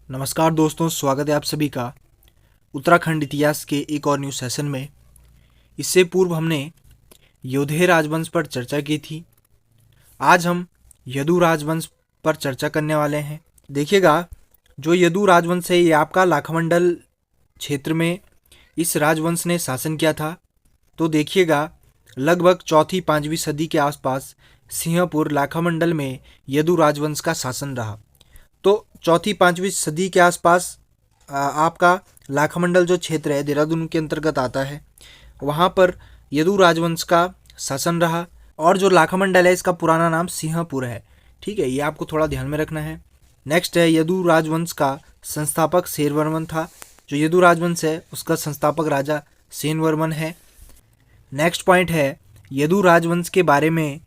नमस्कार दोस्तों, स्वागत है आप सभी का उत्तराखंड इतिहास के एक और न्यू सेशन में। इससे पूर्व हमने योधेय राजवंश पर चर्चा की थी। आज हम यदु राजवंश पर चर्चा करने वाले हैं। देखिएगा, जो यदु राजवंश है ये आपका लाखामंडल क्षेत्र में इस राजवंश ने शासन किया था। तो देखिएगा, लगभग चौथी पाँचवीं सदी के आसपास सिंहपुर लाखामंडल में यदु राजवंश का शासन रहा। तो चौथी पाँचवीं सदी के आसपास आपका लाखामंडल जो क्षेत्र है देहरादून के अंतर्गत आता है, वहाँ पर यदु राजवंश का शासन रहा। और जो लाखामंडल है इसका पुराना नाम सिंहपुर है। ठीक है, ये आपको थोड़ा ध्यान में रखना है। नेक्स्ट है, यदु राजवंश का संस्थापक सेनवर्मन था। जो यदु राजवंश है उसका संस्थापक राजा सेनवर्मन है। नेक्स्ट पॉइंट है, यदु राजवंश के बारे में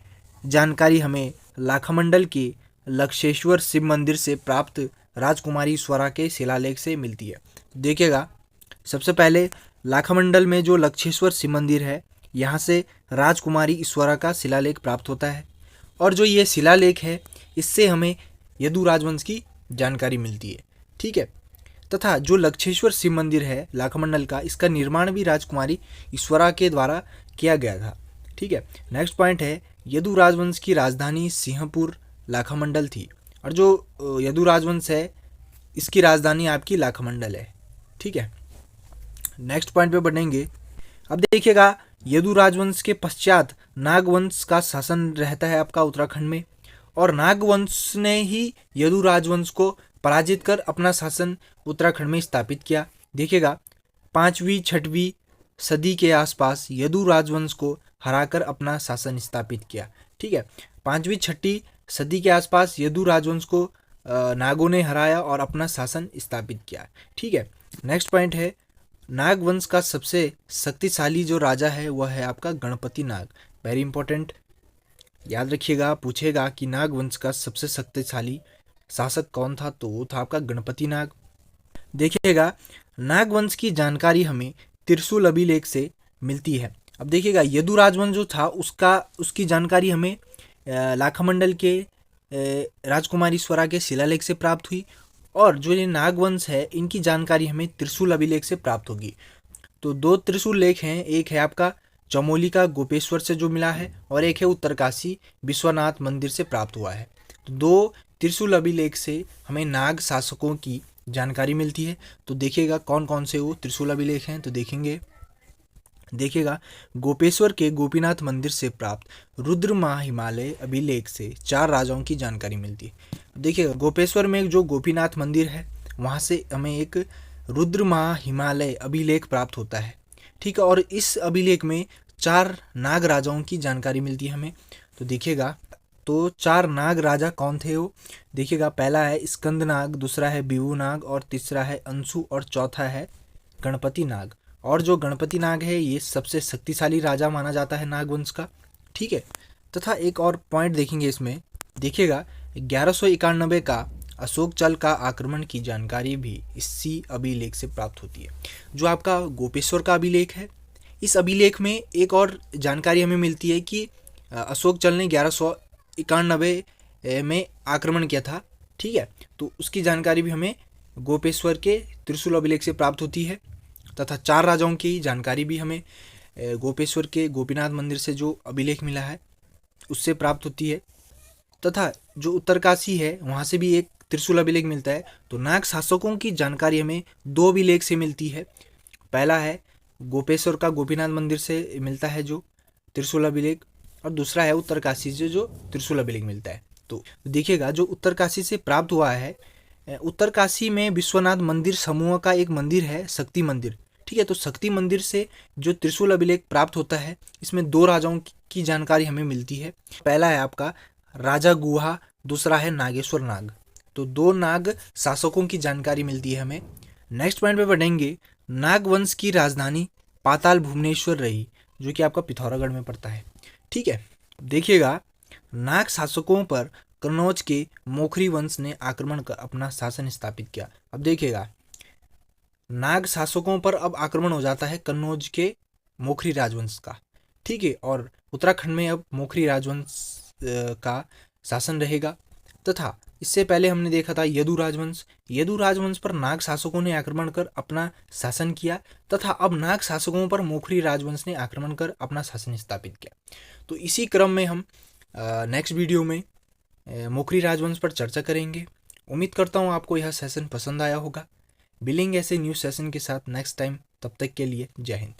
जानकारी हमें लाखामंडल के लक्षेश्वर शिव मंदिर से प्राप्त राजकुमारी ईश्वरा के शिलालेख से मिलती है। देखिएगा, सबसे पहले लाखामंडल में जो लक्षेश्वर शिव मंदिर है यहाँ से राजकुमारी ईश्वरा का शिलालेख प्राप्त होता है। और जो ये शिलालेख है इससे हमें यदु राजवंश की जानकारी मिलती है। ठीक है, तथा जो लक्षेश्वर शिव मंदिर है लाखामंडल का, इसका निर्माण भी राजकुमारी ईश्वरा के द्वारा किया गया था। ठीक है, नेक्स्ट पॉइंट है, यदु राजवंश की राजधानी सिंहपुर लाखामंडल थी। और जो यदु राजवंश है इसकी राजधानी आपकी लाखामंडल है। ठीक है, नेक्स्ट पॉइंट पे बढ़ेंगे। अब देखिएगा, यदु राजवंश के पश्चात नागवंश का शासन रहता है आपका उत्तराखंड में। और नागवंश ने ही यदु राजवंश को पराजित कर अपना शासन उत्तराखंड में स्थापित किया। देखिएगा, पाँचवीं छठवीं सदी के आसपास यदु राजवंश को हराकर अपना शासन स्थापित किया। ठीक है, पाँचवीं छठी सदी के आसपास यदु राजवंश को नागों ने हराया और अपना शासन स्थापित किया। ठीक है, नेक्स्ट पॉइंट है, नागवंश का सबसे शक्तिशाली जो राजा है वह है आपका गणपति नाग। वेरी इंपॉर्टेंट, याद रखिएगा, पूछेगा कि नागवंश का सबसे शक्तिशाली शासक कौन था, तो वो था आपका गणपति नाग। देखिएगा, नागवंश की जानकारी हमें त्रिशूल अभिलेख से मिलती है। अब देखिएगा, यदु राजवंश जो था उसकी जानकारी हमें लाखामंडल के राजकुमारी ईश्वरा के शिलालेख से प्राप्त हुई। और जो ये नागवंश है इनकी जानकारी हमें त्रिशूल अभिलेख से प्राप्त होगी। तो दो त्रिशूल लेख हैं, एक है आपका चमोली का गोपेश्वर से जो मिला है और एक है उत्तरकाशी विश्वनाथ मंदिर से प्राप्त हुआ है। तो दो त्रिशूल अभिलेख से हमें नाग शासकों की जानकारी मिलती है। तो देखिएगा कौन कौन से वो त्रिशूल अभिलेख हैं, तो देखिएगा, गोपेश्वर के गोपीनाथ मंदिर से प्राप्त रुद्र हिमालय अभिलेख से 4 राजाओं की जानकारी मिलती है। देखिएगा, गोपेश्वर में जो गोपीनाथ मंदिर है वहाँ से हमें एक रुद्र हिमालय अभिलेख प्राप्त होता है। ठीक है, और इस अभिलेख में 4 नाग राजाओं की जानकारी मिलती है हमें। तो देखिएगा, तो 4 नाग राजा कौन थे वो, देखिएगा, पहला है स्कंद नाग, दूसरा है बिहू नाग, और तीसरा है अंशु, और चौथा है गणपति नाग। और जो गणपति नाग है ये सबसे शक्तिशाली राजा माना जाता है नागवंश का। ठीक है, तथा एक और पॉइंट देखेंगे इसमें। देखिएगा, 1191 का अशोक चल का आक्रमण की जानकारी भी इसी अभिलेख से प्राप्त होती है। जो आपका गोपेश्वर का अभिलेख है, इस अभिलेख में एक और जानकारी हमें मिलती है कि अशोक चल ने 1191 में आक्रमण किया था। ठीक है, तो उसकी जानकारी भी हमें गोपेश्वर के त्रिशूल अभिलेख से प्राप्त होती है। तथा 4 राजाओं की जानकारी भी हमें गोपेश्वर के गोपीनाथ मंदिर से जो अभिलेख मिला है उससे प्राप्त होती है। तथा जो उत्तरकाशी है वहाँ से भी एक त्रिशूल अभिलेख मिलता है। तो नाग शासकों की जानकारी हमें 2 अभिलेख से मिलती है। पहला है गोपेश्वर का गोपीनाथ मंदिर से मिलता है जो त्रिशूल अभिलेख, और दूसरा है उत्तरकाशी से जो त्रिशूल अभिलेख मिलता है। तो देखिएगा, जो उत्तरकाशी से प्राप्त हुआ है, उत्तरकाशी में विश्वनाथ मंदिर समूह का एक मंदिर है, शक्ति मंदिर। ठीक है, तो शक्ति मंदिर से जो त्रिशूल अभिलेख प्राप्त होता है इसमें 2 राजाओं की जानकारी हमें मिलती है। पहला है आपका राजा गुहा, दूसरा है नागेश्वर नाग। तो 2 नाग शासकों की जानकारी मिलती है हमें। नेक्स्ट पॉइंट पे बढ़ेंगे, नागवंश की राजधानी पाताल भुवनेश्वर रही, जो कि आपका पिथौरागढ़ में पड़ता है। ठीक है, देखिएगा, नाग शासकों पर कन्नौज के मोखरी वंश ने आक्रमण कर अपना शासन स्थापित किया। अब देखिएगा, नाग शासकों पर अब आक्रमण हो जाता है कन्नौज के मोखरी राजवंश का। ठीक है, और उत्तराखंड में अब मोखरी राजवंश का शासन रहेगा। तथा इससे पहले हमने देखा था यदु राजवंश। यदु राजवंश पर नाग शासकों ने आक्रमण कर अपना शासन किया तथा अब नाग शासकों पर मोखरी राजवंश ने आक्रमण कर अपना शासन स्थापित किया। तो इसी क्रम में हम नेक्स्ट वीडियो में मोखरी राजवंश पर चर्चा करेंगे। उम्मीद करता हूँ आपको यह सेशन पसंद आया होगा। मिलेंगे ऐसे न्यूज़ सेशन के साथ नेक्स्ट टाइम। तब तक के लिए जय हिंद।